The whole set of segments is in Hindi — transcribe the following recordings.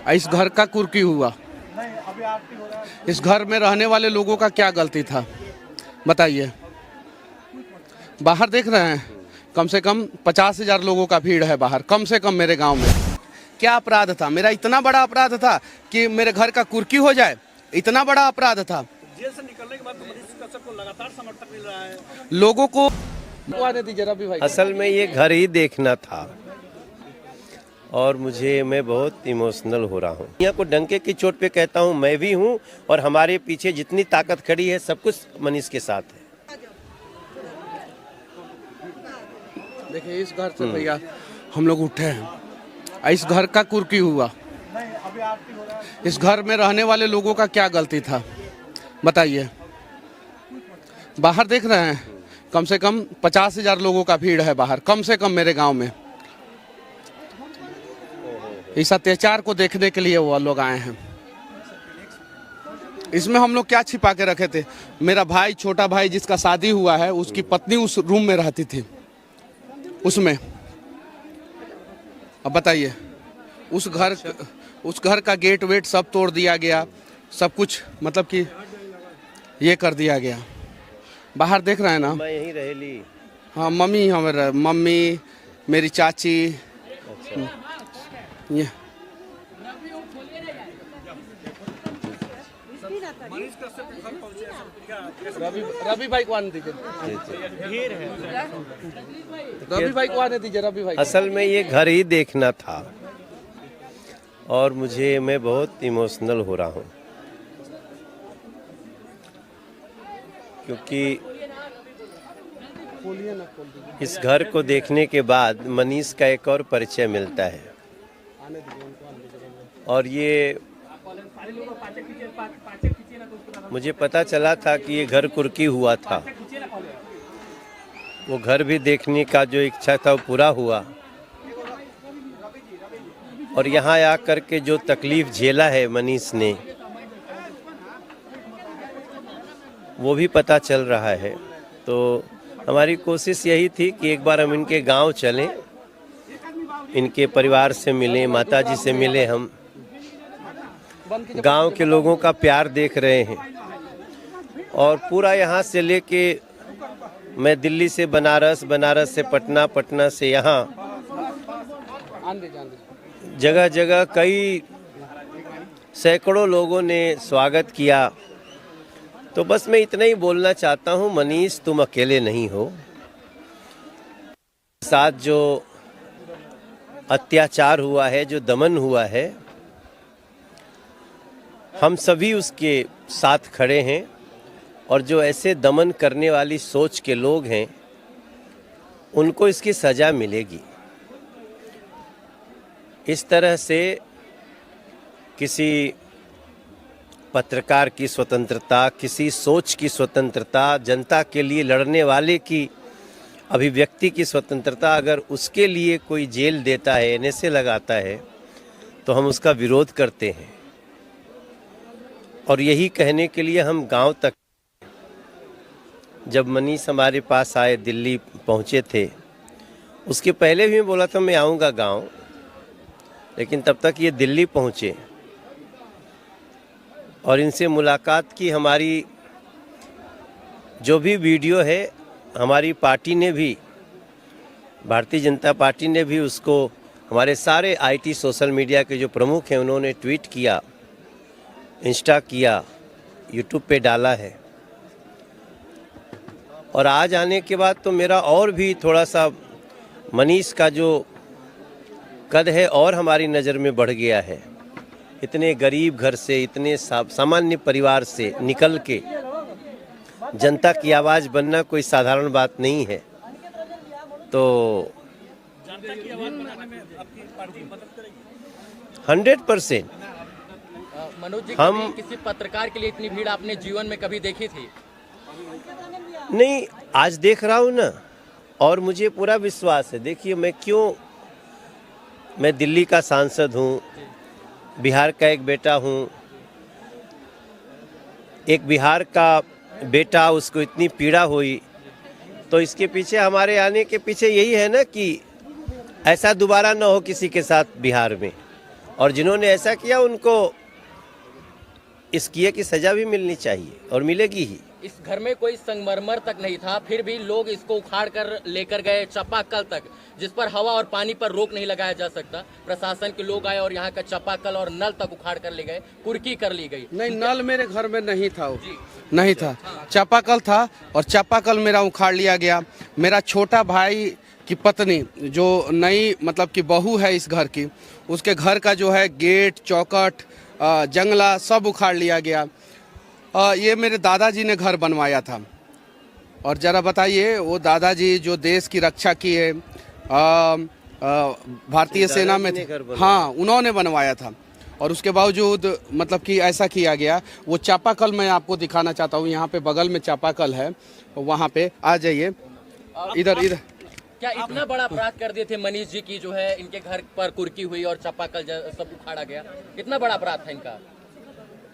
इस घर का कुर्की हुआ। इस घर में रहने वाले लोगों का क्या गलती था बताइए। बाहर देख रहे हैं कम से कम 50,000 लोगों का भीड़ है बाहर, कम से कम मेरे गांव में। क्या अपराध था मेरा? इतना बड़ा अपराध था कि मेरे घर का कुर्की हो जाए? इतना बड़ा अपराध था। जेल से निकलने के बाद तो मनीष कश्यप को लगातार समर्थन मिल रहा है लोगों को। आने दीजिए रवि भाई। असल में ये घर ही देखना था और मैं बहुत इमोशनल हो रहा हूँ। यहाँ को डंके की चोट पे कहता हूँ, मैं भी हूँ और हमारे पीछे जितनी ताकत खड़ी है सब कुछ मनीष के साथ है। देखिए इस घर से भैया हम लोग उठे हैं, इस घर का कुर्की हुआ। इस घर में रहने वाले लोगों का क्या गलती था बताइए। बाहर देख रहे हैं कम से कम 50,000 लोगों का भीड़ है बाहर, कम से कम मेरे गांव में। इस अत्याचार को देखने के लिए वो लोग आए हैं। इसमें हम लोग क्या छिपा के रखे थे? मेरा भाई, छोटा भाई जिसका शादी हुआ है, उसकी पत्नी उस रूम में रहती थी उसमें। अब बताइए, उस घर का गेट वेट सब तोड़ दिया गया, सब कुछ मतलब कि ये कर दिया गया। बाहर देख रहे हैं ना। मैं यहीं रहेली। हाँ मम्मी मेरी चाची। अच्छा। ये रवि भाई को आने दीजिए। रवि भाई को आने दीजिए। रवि भाई असल में ये घर ही देखना था और मैं बहुत इमोशनल हो रहा हूँ क्योंकि इस घर को देखने के बाद मनीष का एक और परिचय मिलता है। और ये मुझे पता चला था कि ये घर कुर्की हुआ था। वो घर भी देखने का जो इच्छा था वो पूरा हुआ और यहाँ आकर के जो तकलीफ झेला है मनीष ने वो भी पता चल रहा है। तो हमारी कोशिश यही थी कि एक बार हम इनके गांव चलें, इनके परिवार से मिलें, माताजी से मिलें। हम गांव के लोगों का प्यार देख रहे हैं और पूरा यहाँ से लेके मैं दिल्ली से बनारस, बनारस से पटना, पटना से यहाँ जगह जगह कई सैकड़ों लोगों ने स्वागत किया। तो बस मैं इतना ही बोलना चाहता हूँ, मनीष तुम अकेले नहीं हो। साथ जो अत्याचार हुआ है, जो दमन हुआ है, हम सभी उसके साथ खड़े हैं और जो ऐसे दमन करने वाली सोच के लोग हैं उनको इसकी सज़ा मिलेगी। इस तरह से किसी पत्रकार की स्वतंत्रता, किसी सोच की स्वतंत्रता, जनता के लिए लड़ने वाले की अभिव्यक्ति की स्वतंत्रता, अगर उसके लिए कोई जेल देता है, एनएसए लगाता है, तो हम उसका विरोध करते हैं। और यही कहने के लिए हम गांव तक, जब मनीष हमारे पास आए, दिल्ली पहुंचे थे, उसके पहले भी मैं बोला था मैं आऊँगा गांव, लेकिन तब तक ये दिल्ली पहुंचे और इनसे मुलाकात की। हमारी जो भी वीडियो है, हमारी पार्टी ने भी, भारतीय जनता पार्टी ने भी उसको, हमारे सारे आईटी सोशल मीडिया के जो प्रमुख हैं उन्होंने ट्वीट किया, इंस्टा किया, यूट्यूब पे डाला है। और आज आने के बाद तो मेरा और भी थोड़ा सा मनीष का जो कद है और हमारी नज़र में बढ़ गया है। इतने गरीब घर से, इतने सामान्य परिवार से निकल के जनता की आवाज़ बनना कोई साधारण बात नहीं है। तो जनता की आवाज़ बनाने में आपकी पार्टी मदद करेगी 100%। मनोज जी, हम किसी पत्रकार के लिए इतनी भीड़ आपने जीवन में कभी देखी थी? नहीं, आज देख रहा हूँ ना, और मुझे पूरा विश्वास है। देखिए, मैं दिल्ली का सांसद हूँ, बिहार का एक बेटा हूँ। एक बिहार का बेटा, उसको इतनी पीड़ा हुई, तो इसके पीछे, हमारे आने के पीछे यही है ना कि ऐसा दोबारा ना हो किसी के साथ बिहार में। और जिन्होंने ऐसा किया उनको इस किए की सजा भी मिलनी चाहिए और मिलेगी ही। इस घर में कोई संगमरमर तक नहीं था, फिर भी लोग इसको उखाड़ कर लेकर गए चापाकल तक, जिस पर हवा और पानी पर रोक नहीं लगाया जा सकता। प्रशासन के लोग आए और यहाँ का चापाकल और नल तक उखाड़ कर ले गए, कुर्की कर ली गई। नहीं, नल मेरे घर में नहीं था, जी। नहीं था, चापाकल था और चापाकल मेरा उखाड़ लिया गया। मेरा छोटा भाई की पत्नी जो नई मतलब कि बहू है इस घर की, उसके घर का जो है गेट, चौखट, जंगला सब उखाड़ लिया गया। ये मेरे दादाजी ने घर बनवाया था। और ज़रा बताइए, वो दादाजी जो देश की रक्षा किए, भारतीय सेना में थे, हाँ, उन्होंने बनवाया था। और उसके बावजूद मतलब कि ऐसा किया गया। वो चापाकल मैं आपको दिखाना चाहता हूँ, यहाँ पे बगल में चापाकल है, वहाँ पे आ जाइए, इधर इधर। क्या इतना बड़ा अपराध कर दिए थे मनीष जी की, जो है इनके घर पर कुर्की हुई और चापाकल सब उखाड़ा गया? कितना बड़ा अपराध था इनका?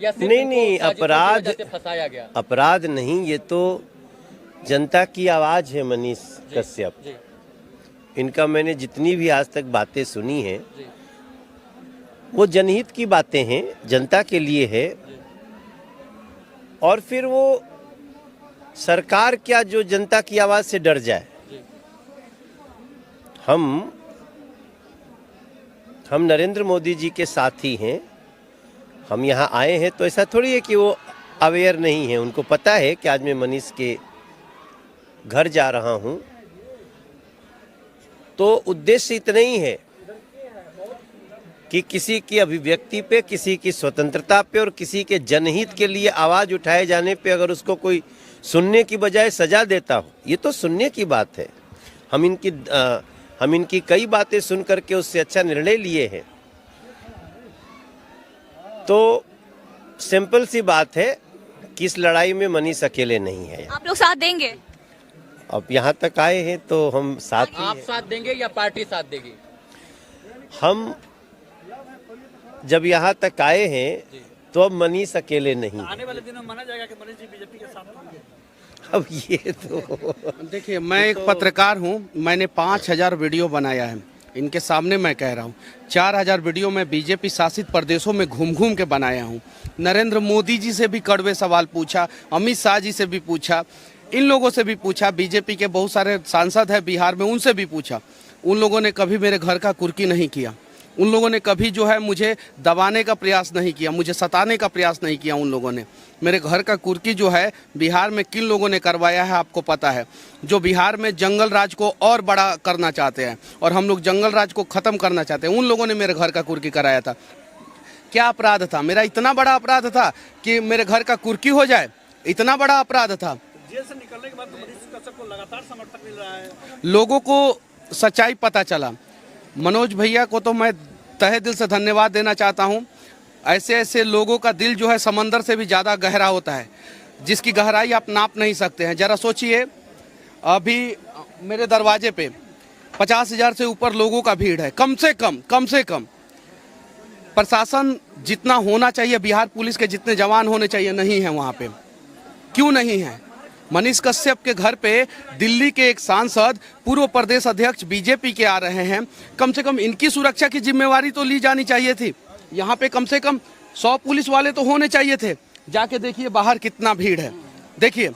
या सिर्फ नहीं, अपराध फंसाया गया? अपराध नहीं, ये तो जनता की आवाज है। मनीष कश्यप, इनका मैंने जितनी भी आज तक बातें सुनी हैं, वो जनहित की बातें हैं, जनता के लिए है। और फिर वो सरकार क्या जो जनता की आवाज से डर जाए। हम नरेंद्र मोदी जी के साथी हैं। हम यहाँ आए हैं तो ऐसा थोड़ी है कि वो अवेयर नहीं है। उनको पता है कि आज मैं मनीष के घर जा रहा हूँ, तो उद्देश्य इतना ही है कि किसी की अभिव्यक्ति पे, किसी की स्वतंत्रता पे और किसी के जनहित के लिए आवाज उठाए जाने पे अगर उसको कोई सुनने की बजाय सजा देता हो, ये तो सुनने की बात है। हम इनकी कई बातें सुन करके उससे अच्छा निर्णय लिए हैं। तो सिंपल सी बात है कि इस लड़ाई में मनीष अकेले नहीं है। आप लोग साथ देंगे? अब यहाँ तक आए हैं तो हम साथ ही आप साथ देंगे या पार्टी साथ देगी? हम जब यहाँ तक आए हैं तो अब मनीष अकेले नहीं है। आने वाले दिनों में माना जाएगा कि मनीष जी बीजेपी के साथ होंगे। अब ये तो देखिए, मैं एक पत्रकार हूँ, मैंने 5000 वीडियो बनाया है। इनके सामने मैं कह रहा हूँ, 4000 वीडियो मैं बीजेपी शासित प्रदेशों में घूम घूम के बनाया हूँ। नरेंद्र मोदी जी से भी कड़वे सवाल पूछा, अमित शाह जी से भी पूछा, इन लोगों से भी पूछा, बीजेपी के बहुत सारे सांसद हैं बिहार में, उनसे भी पूछा। उन लोगों ने कभी मेरे घर का कुर्की नहीं किया। उन लोगों ने कभी जो है मुझे दबाने का प्रयास नहीं किया, मुझे सताने का प्रयास नहीं किया। उन लोगों ने मेरे घर का कुर्की जो है बिहार में किन लोगों ने करवाया है आपको पता है। जो बिहार में जंगल राज को और बड़ा करना चाहते हैं और हम लोग जंगल राज को ख़त्म करना चाहते हैं, उन लोगों ने मेरे घर का कुर्की कराया था। क्या अपराध था मेरा? इतना बड़ा अपराध था कि मेरे घर का कुर्की हो जाए? इतना बड़ा अपराध था। जेल से निकलने के बाद तो मनीष कश्यप को लगातार समर्थन मिल रहा है। लोगों को सच्चाई पता चला। मनोज भैया को तो मैं तहे दिल से धन्यवाद देना चाहता हूं। ऐसे ऐसे लोगों का दिल जो है समंदर से भी ज़्यादा गहरा होता है, जिसकी गहराई आप नाप नहीं सकते हैं। ज़रा सोचिए, अभी मेरे दरवाजे पे 50,000 से ऊपर लोगों का भीड़ है, कम से कम। प्रशासन जितना होना चाहिए, बिहार पुलिस के जितने जवान होने चाहिए, नहीं है वहाँ पे। क्यों नहीं है? मनीष कश्यप के घर पे दिल्ली के एक सांसद, पूर्व प्रदेश अध्यक्ष बीजेपी के आ रहे हैं। कम से कम इनकी सुरक्षा की जिम्मेवारी तो ली जानी चाहिए थी। यहाँ पे कम से कम 100 पुलिस वाले तो होने चाहिए थे। जाके देखिए बाहर कितना भीड़ है, देखिए।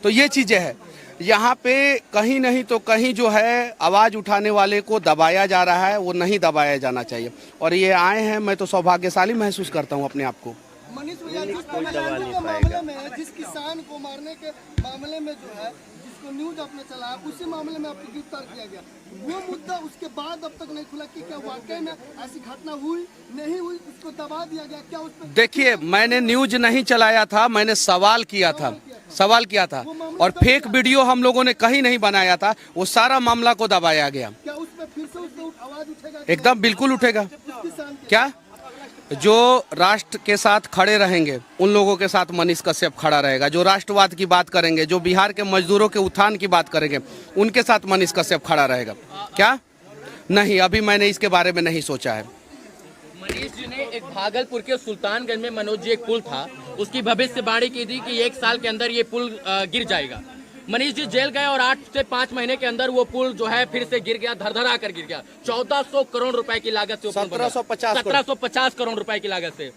तो ये चीज़ें हैं यहाँ पे। कहीं नहीं तो कहीं जो है आवाज़ उठाने वाले को दबाया जा रहा है, वो नहीं दबाया जाना चाहिए। और ये आए हैं, मैं तो सौभाग्यशाली महसूस करता हूँ अपने आप को। मनीष भैया, जिस किसान को मारने के मामले में जो है, जिसको न्यूज आपने चलाया, उसी मामले में आपको गिरफ्तार किया गया। वो मुद्दा उसके बाद अब तक नहीं खुला कि क्या वाकई में ऐसी घटना हुई नहीं हुई, उसको दबा दिया गया क्या? उस पर देखिए, मैंने न्यूज नहीं चलाया था, मैंने सवाल किया था और फेक वीडियो हम लोगों ने कहीं नहीं बनाया था। वो सारा मामला को दबाया गया। क्या उस पर फिर से आवाज उठेगा? एकदम बिल्कुल उठेगा। क्या जो राष्ट्र के साथ खड़े रहेंगे उन लोगों के साथ मनीष कश्यप खड़ा रहेगा। जो राष्ट्रवाद की बात करेंगे, जो बिहार के मजदूरों के उत्थान की बात करेंगे, उनके साथ मनीष कश्यप खड़ा रहेगा। क्या नहीं, अभी मैंने इसके बारे में नहीं सोचा है। मनीष जी ने एक भागलपुर के सुल्तानगंज में मनोज जी एक पुल था, उसकी भविष्यवाणी की थी कि 1 साल के अंदर ये पुल गिर जाएगा। मनीष जी जेल गए और 8 से 5 महीने के अंदर वो पुल जो है फिर से गिर गया, धड़धड़ा कर गिर गया। 1400 करोड़ रुपए की लागत से 1750 करोड़ रुपए की लागत से।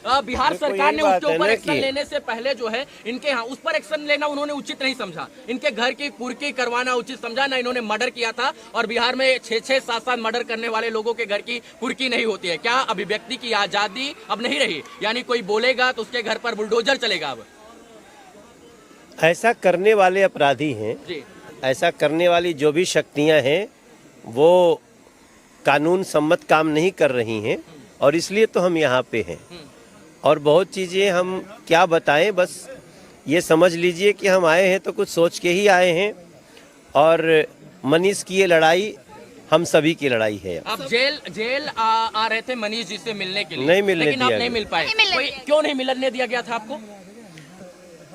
बिहार सरकार ने उसके ऊपर एक्शन लेने से पहले जो है इनके यहाँ उस पर एक्शन लेना उन्होंने उचित नहीं समझा। इनके घर की कुर्की करवाना उचित समझा ना। इन्होंने मर्डर किया था और बिहार में 6-6, 7-7 मर्डर करने वाले लोगों के घर की कुर्की नहीं होती है। क्या अभिव्यक्ति की आजादी अब नहीं रही? यानी कोई बोलेगा तो उसके घर पर बुलडोजर चलेगा अब? ऐसा करने वाले अपराधी हैं जी। ऐसा करने वाली जो भी शक्तियां हैं वो कानून सम्मत काम नहीं कर रही हैं और इसलिए तो हम यहाँ पे हैं। और बहुत चीज़ें हम क्या बताएं, बस ये समझ लीजिए कि हम आए हैं तो कुछ सोच के ही आए हैं और मनीष की ये लड़ाई हम सभी की लड़ाई है। आप जेल आ रहे थे मनीष जी से मिलने के लिए, नहीं मिलने लेकिन आप दिया नहीं मिल पाए। क्यों नहीं मिलने दिया गया था आपको?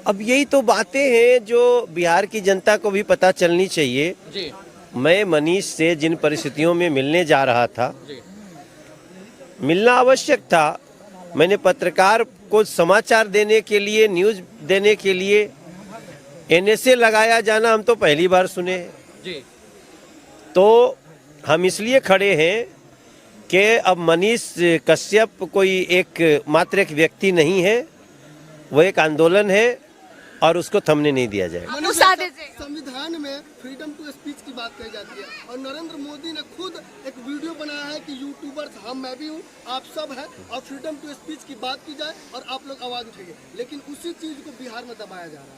अब यही तो बातें हैं जो बिहार की जनता को भी पता चलनी चाहिए। जी। मैं मनीष से जिन परिस्थितियों में मिलने जा रहा था, जी। मिलना आवश्यक था। मैंने पत्रकार को समाचार देने के लिए, न्यूज देने के लिए एनएसए लगाया जाना हम तो पहली बार सुने हैं। जी। तो हम इसलिए खड़े हैं कि अब मनीष कश्यप कोई मात्र एक व्यक्ति नहीं है, वो एक आंदोलन है और उसको थमने नहीं दिया जाएगा। संविधान में फ्रीडम टू स्पीच की बात कही जाती है और नरेंद्र मोदी ने खुद एक वीडियो बनाया है कि यूट्यूबर्स मैं भी हूँ, आप सब हैं और फ्रीडम टू स्पीच की बात की जाए और आप लोग आवाज उठाइए, लेकिन उसी चीज को बिहार में दबाया जा रहा है।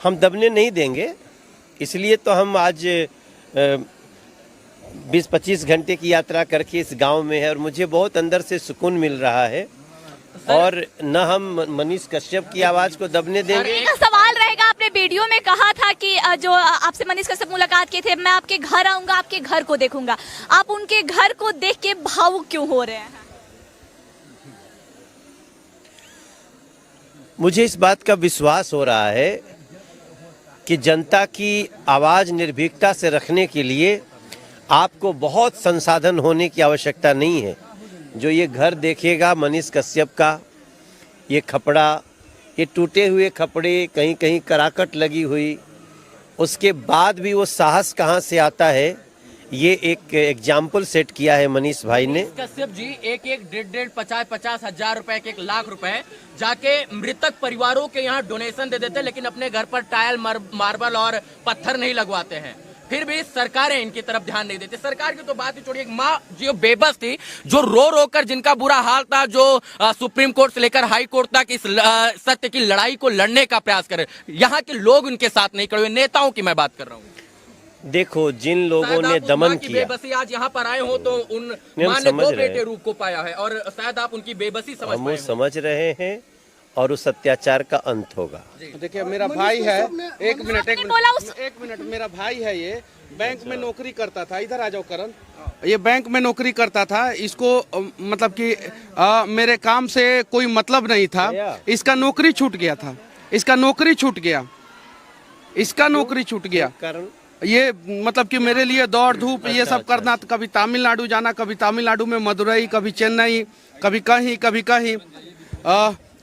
हम दबने नहीं देंगे, इसलिए तो हम आज 20-25 घंटे की यात्रा करके इस गांव में है और मुझे बहुत अंदर से सुकून मिल रहा है और न हम मनीष कश्यप की आवाज को दबने देंगे। एक सवाल रहेगा, आपने वीडियो में कहा था कि जो आपसे मनीष कश्यप मुलाकात किए थे, मैं आपके घर आऊंगा, आपके घर को देखूंगा। आप उनके घर को देख के भावुक क्यों हो रहे हैं? मुझे इस बात का विश्वास हो रहा है कि जनता की आवाज निर्भीकता से रखने के लिए आपको बहुत संसाधन होने की आवश्यकता नहीं है। जो ये घर देखेगा मनीष कश्यप का, ये खपड़ा, ये टूटे हुए खपड़े, कहीं कहीं कराकट लगी हुई, उसके बाद भी वो साहस कहाँ से आता है, ये एक एग्जाम्पल सेट किया है मनीष भाई ने। कश्यप जी 1-1, 1.5, 50 हजार रुपए, 1 लाख रुपए जाके मृतक परिवारों के यहाँ डोनेशन दे देते, लेकिन अपने घर पर टाइल, मार्बल और पत्थर नहीं लगवाते हैं। फिर भी सरकारें इनकी तरफ ध्यान नहीं देती। सरकार की तो बात ही छोड़िए, एक माँ जो बेबस थी, जो रो रो कर जिनका बुरा हाल था, जो सुप्रीम कोर्ट से लेकर हाई कोर्ट तक इस सत्य की लड़ाई को लड़ने का प्रयास करे, यहाँ के लोग उनके साथ नहीं खड़े हुए। नेताओं की मैं बात कर रहा हूँ। देखो, जिन लोगों ने दमन किया, बेबसी आज यहाँ पर आए हो तो उन माँ ने 2 बेटे रूप को पाया है और शायद आप उनकी बेबसी समझ रहे हैं और उस अत्याचार का अंत होगा। देखिए, मेरा भाई है, एक मिनट, मेरा भाई है, ये बैंक में नौकरी करता था। इधर आ जाओ करण। ये बैंक में नौकरी करता था। इसको मतलब कि मेरे काम से कोई मतलब नहीं था। इसका नौकरी छूट गया था, इसका नौकरी छूट गया। ये मतलब कि मेरे लिए दौड़ धूप ये सब करना, कभी तमिलनाडु जाना, कभी तमिलनाडु में मदुरई, कभी चेन्नई, कभी कहीं।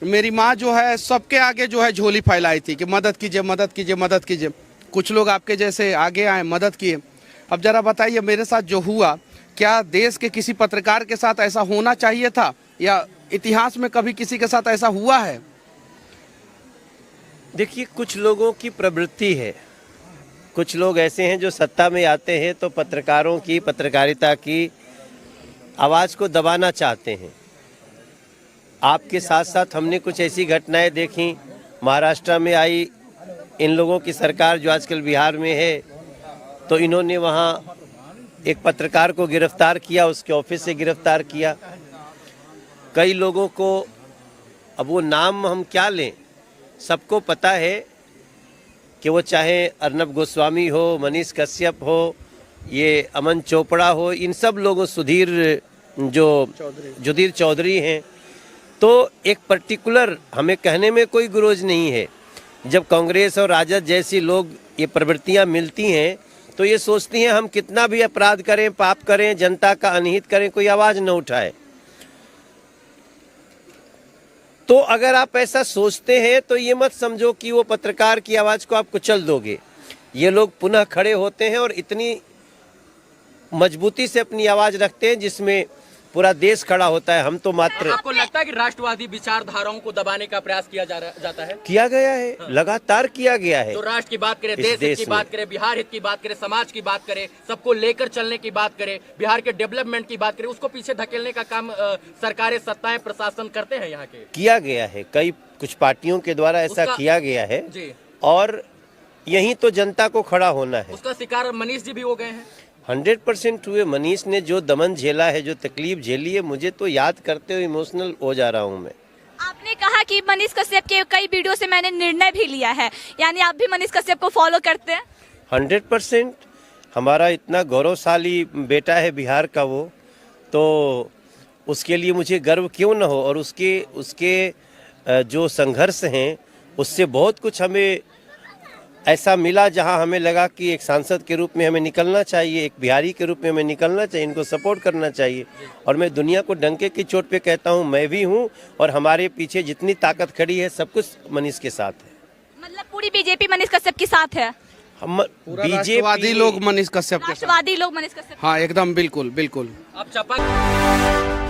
मेरी माँ जो है सबके आगे जो है झोली फैलाई थी कि मदद कीजिए। कुछ लोग आपके जैसे आगे आए, मदद किए। अब जरा बताइए, मेरे साथ जो हुआ, क्या देश के किसी पत्रकार के साथ ऐसा होना चाहिए था या इतिहास में कभी किसी के साथ ऐसा हुआ है? देखिए, कुछ लोगों की प्रवृत्ति है, कुछ लोग ऐसे हैं जो सत्ता में आते हैं तो पत्रकारों की, पत्रकारिता की आवाज को दबाना चाहते हैं। आपके साथ साथ हमने कुछ ऐसी घटनाएं देखी, महाराष्ट्र में आई इन लोगों की सरकार जो आजकल बिहार में है, तो इन्होंने वहाँ एक पत्रकार को गिरफ्तार किया, उसके ऑफिस से गिरफ्तार किया। कई लोगों को, अब वो नाम हम क्या लें, सबको पता है कि वो चाहे अर्नब गोस्वामी हो, मनीष कश्यप हो, ये अमन चोपड़ा हो, इन सब लोगों, जुधीर चौधरी हैं, तो एक पर्टिकुलर हमें कहने में कोई गुरोज नहीं है। जब कांग्रेस और राजद जैसी लोग ये प्रवृत्तियां मिलती हैं तो ये सोचती हैं हम कितना भी अपराध करें, पाप करें, जनता का अनहित करें, कोई आवाज़ न उठाए। तो अगर आप ऐसा सोचते हैं तो ये मत समझो कि वो पत्रकार की आवाज को आप कुचल दोगे। ये लोग पुनः खड़े होते हैं और इतनी मजबूती से अपनी आवाज रखते हैं जिसमें पूरा देश खड़ा होता है। हम तो मात्र आपको लगता है कि राष्ट्रवादी विचारधाराओं को दबाने का प्रयास किया जाता है? किया गया है, लगातार किया गया है। तो राष्ट्र की बात करें, इस देश हित देश की में। बात करें, बिहार हित की बात करें, समाज की बात करें, सबको लेकर चलने की बात करें, बिहार के डेवलपमेंट की बात करें, उसको पीछे धकेलने का काम सरकारें, सत्ताएं, प्रशासन करते हैं यहाँ के? किया गया है, कुछ पार्टियों के द्वारा ऐसा किया गया है जी। और यही तो जनता को खड़ा होना है। उसका शिकार मनीष जी भी हो गए हैं। 100% हुए। मनीष ने जो दमन झेला है, जो तकलीफ झेली है, मुझे तो याद करते हुए इमोशनल हो जा रहा हूँ मैं। आपने कहा कि मनीष कश्यप के कई वीडियो से मैंने निर्णय भी लिया है, यानी आप भी मनीष कश्यप को फॉलो करते हैं? 100%। हमारा इतना गौरवशाली बेटा है बिहार का वो, तो उसके लिए मुझे गर्व क्यों न हो। और उसके जो संघर्ष हैं उससे बहुत कुछ हमें ऐसा मिला जहां हमें लगा कि एक सांसद के रूप में हमें निकलना चाहिए, एक बिहारी के रूप में हमें निकलना चाहिए, इनको सपोर्ट करना चाहिए। और मैं दुनिया को डंके की चोट पे कहता हूं, मैं भी हूं और हमारे पीछे जितनी ताकत खड़ी है सब कुछ मनीष के साथ है। मतलब पूरी बीजेपी मनीष कश्यप के साथ है? हम राष्ट्रवादी लोग मनीष कश्यप के साथ। राष्ट्रवादी लोग मनीष कश्यप? हाँ एकदम, बिल्कुल बिल्कुल। अब चपा